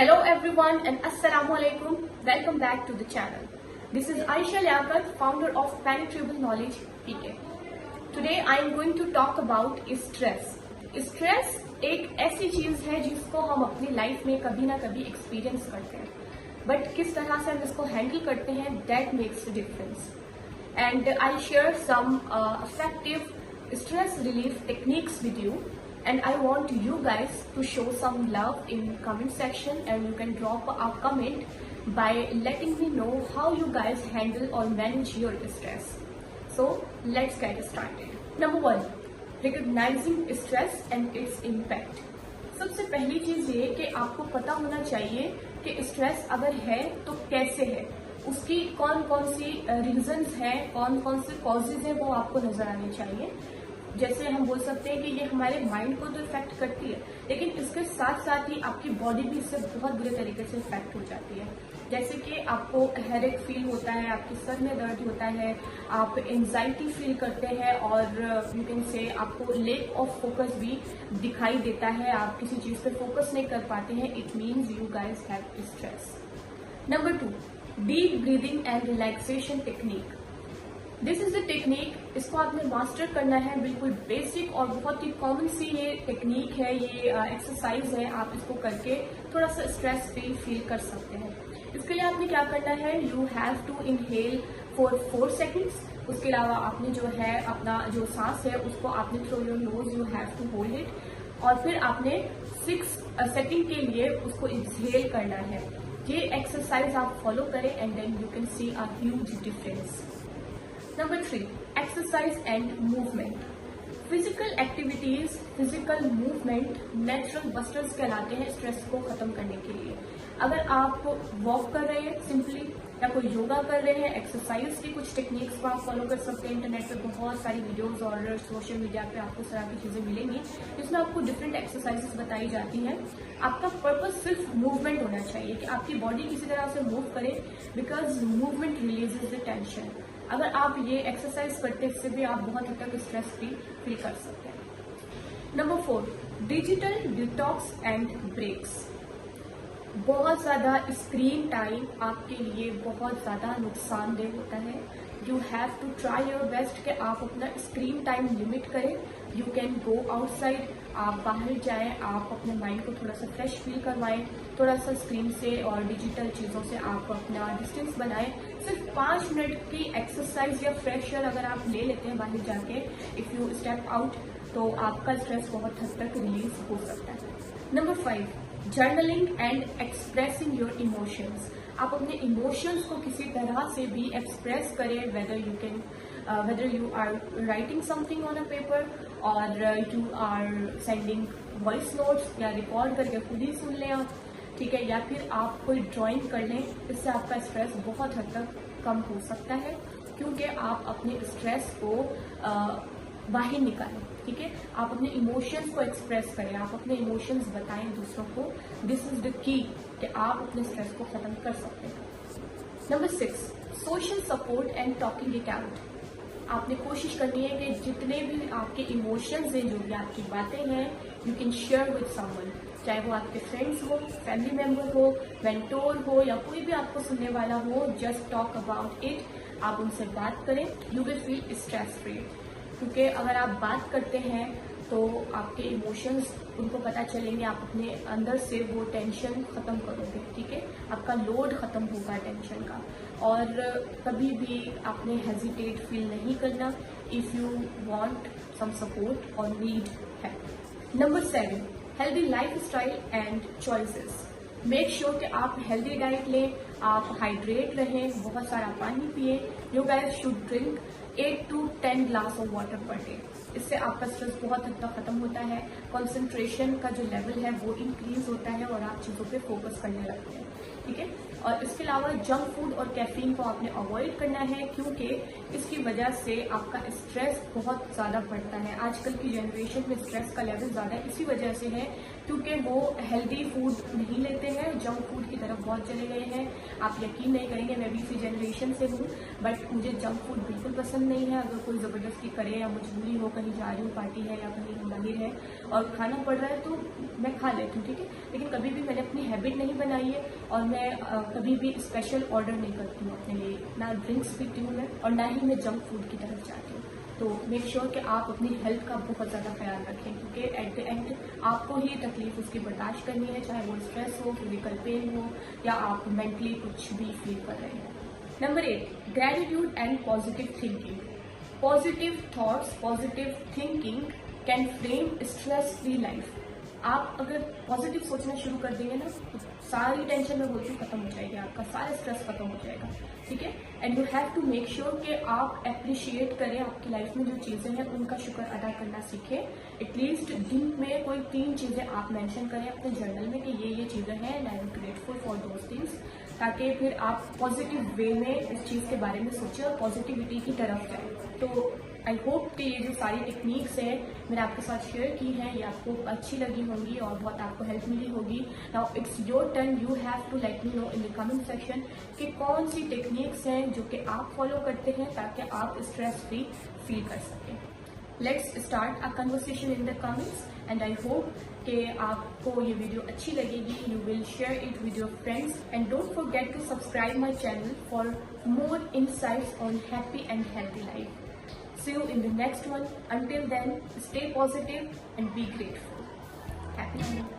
Hello everyone and Assalamu alaikum. Welcome back to the channel. This is Aisha Liaquat, founder of Penetrable Knowledge PK. Today I am going to talk about stress. Stress एक ऐसी चीज है जिसको हम अपनी life में कभी ना कभी एक्सपीरियंस करते हैं, बट किस तरह से हम इसको हैंडल करते हैं that makes the difference. And I share some effective stress relief techniques with you. And I want you guys to show some love in comment section, and you can drop a comment by letting me know how you guys handle or manage your stress. So let's get started. Number 1, recognizing stress and its impact. सबसे पहली चीज ये कि आपको पता होना चाहिए कि स्ट्रेस अगर है तो कैसे है, उसकी कौन कौन सी रीजंस हैं, कौन कौन से कॉजेज हैं, वो आपको नजर आने चाहिए. जैसे हम बोल सकते हैं कि ये हमारे माइंड को तो इफेक्ट करती है, लेकिन इसके साथ साथ ही आपकी बॉडी भी इससे बहुत बुरे तरीके से इफेक्ट हो जाती है. जैसे कि आपको हेडेक फील होता है, आपके सर में दर्द होता है, आप एंजाइटी फील करते हैं, और यू कैन से आपको लैक ऑफ फोकस भी दिखाई देता है, आप किसी चीज पे फोकस नहीं कर पाते हैं. It means you guys have stress. Number 2, deep breathing and relaxation technique. This is the technique, इसको आपने मास्टर करना है. बिल्कुल बेसिक और बहुत ही कॉमन सी ये टेक्निक है, ये एक्सरसाइज है. आप इसको करके थोड़ा सा स्ट्रेस फ्री फील कर सकते हैं. इसके लिए आपने क्या करना है, you have to inhale for 4 seconds. उसके अलावा आपने जो है अपना जो सांस है उसको आपने through your nose you have to hold it, और फिर आपने 6 सेकेंड के लिए उसको एक्सहेल करना है. ये एक्सरसाइज आप फॉलो करें and then you can see a huge difference. Number 3, exercise and movement. Physical activities, physical movement natural busters कहलाते हैं स्ट्रेस को खत्म करने के लिए. अगर आप वॉक कर रहे हैं सिंपली, या कोई योगा कर रहे हैं, एक्सरसाइज की कुछ टेक्निक्स को आप फॉलो कर सकते हैं. इंटरनेट पे बहुत सारी वीडियोस और सोशल मीडिया पे आपको इस तरह की चीजें मिलेंगी जिसमें आपको डिफरेंट एक्सरसाइजेस बताई जाती हैं. आपका पर्पस सिर्फ मूवमेंट होना चाहिए कि आपकी बॉडी किसी तरह से मूव करे, because movement releases the tension. अगर आप ये एक्सरसाइज करते हैं इससे भी आप बहुत हद तक स्ट्रेस फ्री फील कर सकते हैं. Number 4, digital detox and breaks. बहुत ज्यादा स्क्रीन टाइम आपके लिए बहुत ज्यादा नुकसानदेह होता है. You have to try your best कि आप अपना स्क्रीन टाइम लिमिट करें. यू कैन गो आउटसाइड, आप बाहर जाएं, आप अपने माइंड को थोड़ा सा फ्रेश फील करवाएं, थोड़ा सा स्क्रीन से और डिजिटल चीजों से आप अपना डिस्टेंस बनाएं. सिर्फ 5 मिनट की एक्सरसाइज या फ्रेश एयर अगर आप ले लेते हैं बाहर जाके, इफ यू स्टेप आउट, तो आपका स्ट्रेस बहुत हद तक रिलीज हो सकता है. Number 5, journaling and expressing your emotions. आप अपने इमोशंस को किसी तरह से भी एक्सप्रेस करें, whether you are writing something on a paper or you are sending voice notes, या रिकॉर्ड करके खुद ही सुन लें आप, ठीक है, या फिर आप कोई ड्राइंग कर लें. इससे आपका स्ट्रेस बहुत हद तक कम हो सकता है, क्योंकि आप अपने स्ट्रेस को बाहर निकालें. ठीक है, आप अपने इमोशंस को एक्सप्रेस करें, आप अपने इमोशंस बताएं दूसरों को. दिस इज द की कि आप अपने स्ट्रेस को खत्म कर सकते हैं. Number 6, social support and talking it out. आपने कोशिश करनी है कि जितने भी आपके इमोशंस हैं, जो भी आपकी बातें हैं, you can share with someone. चाहे वो आपके फ्रेंड्स हो, फैमिली मेंबर हो, मेंटोर हो, या कोई भी आपको सुनने वाला हो. Just talk about it. आप उनसे बात करें, you will feel stress free. क्योंकि अगर आप बात करते हैं तो आपके इमोशंस उनको पता चलेंगे, आप अपने अंदर से वो टेंशन खत्म करोगे. ठीक है, आपका लोड खत्म होगा टेंशन का. और कभी भी आपने हेजिटेट फील नहीं करना if you want some support or need help. Number 7, healthy life style and choices. Make sure कि आप हेल्दी डाइट लें, आप हाइड्रेट रहें, बहुत सारा पानी पिए. You guys should drink 8 to 10 glass of water per day. इससे आपका स्ट्रेस बहुत हद तक खत्म होता है, कंसंट्रेशन का जो लेवल है वो इंक्रीज होता है, और आप चीजों पे फोकस करने लगते हैं. ठीक है, और इसके अलावा जंक फूड और कैफीन को आपने अवॉइड करना है, क्योंकि इसकी वजह से आपका स्ट्रेस बहुत ज़्यादा बढ़ता है। आजकल की जनरेशन में स्ट्रेस का लेवल ज़्यादा इसी वजह से है क्योंकि वो हेल्दी फूड नहीं लेते हैं, जंक फूड की तरफ बहुत चले गए हैं। आप यकीन नहीं करेंगे, मैं भी इसी जनरेशन से हूँ, बट मुझे जंक फूड बिल्कुल पसंद नहीं है। अगर कोई ज़बरदस्ती करे या मजबूरी हो, कहीं जा रही हूँ, पार्टी है या कहीं बाहर है और खाना पड़ रहा है तो मैं खा लेती हूँ, ठीक है। लेकिन कभी भी मैंने अपनी हैबिट नहीं बनाई है और मैं कभी भी स्पेशल ऑर्डर नहीं करती हूँ अपने लिए, ना ड्रिंक्स पीती हूँ मैं और ना ही मैं जंक फूड की तरफ जाती हूँ। तो मेक श्योर कि आप अपनी हेल्थ का बहुत ज़्यादा ख्याल रखें, क्योंकि एट द एंड आपको ही तकलीफ उसकी बर्दाश्त करनी है, चाहे वो स्ट्रेस हो, फिजिकल पेन हो या आप मेंटली कुछ भी फील कर रहे हैं। Number 8, gratitude and positive thinking. Positive thoughts, positive thinking can frame stress free life. आप अगर पॉजिटिव सोचना शुरू कर देंगे ना तो सारी टेंशन में बोलती खत्म हो जाएगी, आपका सारा स्ट्रेस खत्म हो जाएगा, ठीक है। And you have to make sure कि आप अप्रिशिएट करें, आपकी लाइफ में जो चीज़ें हैं उनका शुक्र अदा करना सीखें। एटलीस्ट दिन में कोई 3 चीज़ें आप मेंशन करें अपने जर्नल में कि ये चीज़ें हैं and I am grateful for those things, ताकि फिर आप पॉजिटिव वे में इस चीज़ के बारे में सोचें और पॉजिटिविटी की तरफ जाएं। तो आई होप कि ये जो सारी टेक्निक्स हैं मैंने आपके साथ शेयर की हैं, ये आपको अच्छी लगी होंगी और बहुत आपको हेल्प मिली होगी। Now it's your turn, you have to let me know in the comment section कि कौन सी टेक्निक्स हैं जो कि आप फॉलो करते हैं ताकि आप स्ट्रेस फ्री फील कर सकें। Let's start a conversation in the comments and I hope कि आपको ये वीडियो अच्छी लगेगी। You will share it with your friends and don't forget to subscribe my channel for more insights on happy and healthy life. See you in the next one. Until then, stay positive and be grateful. Happy.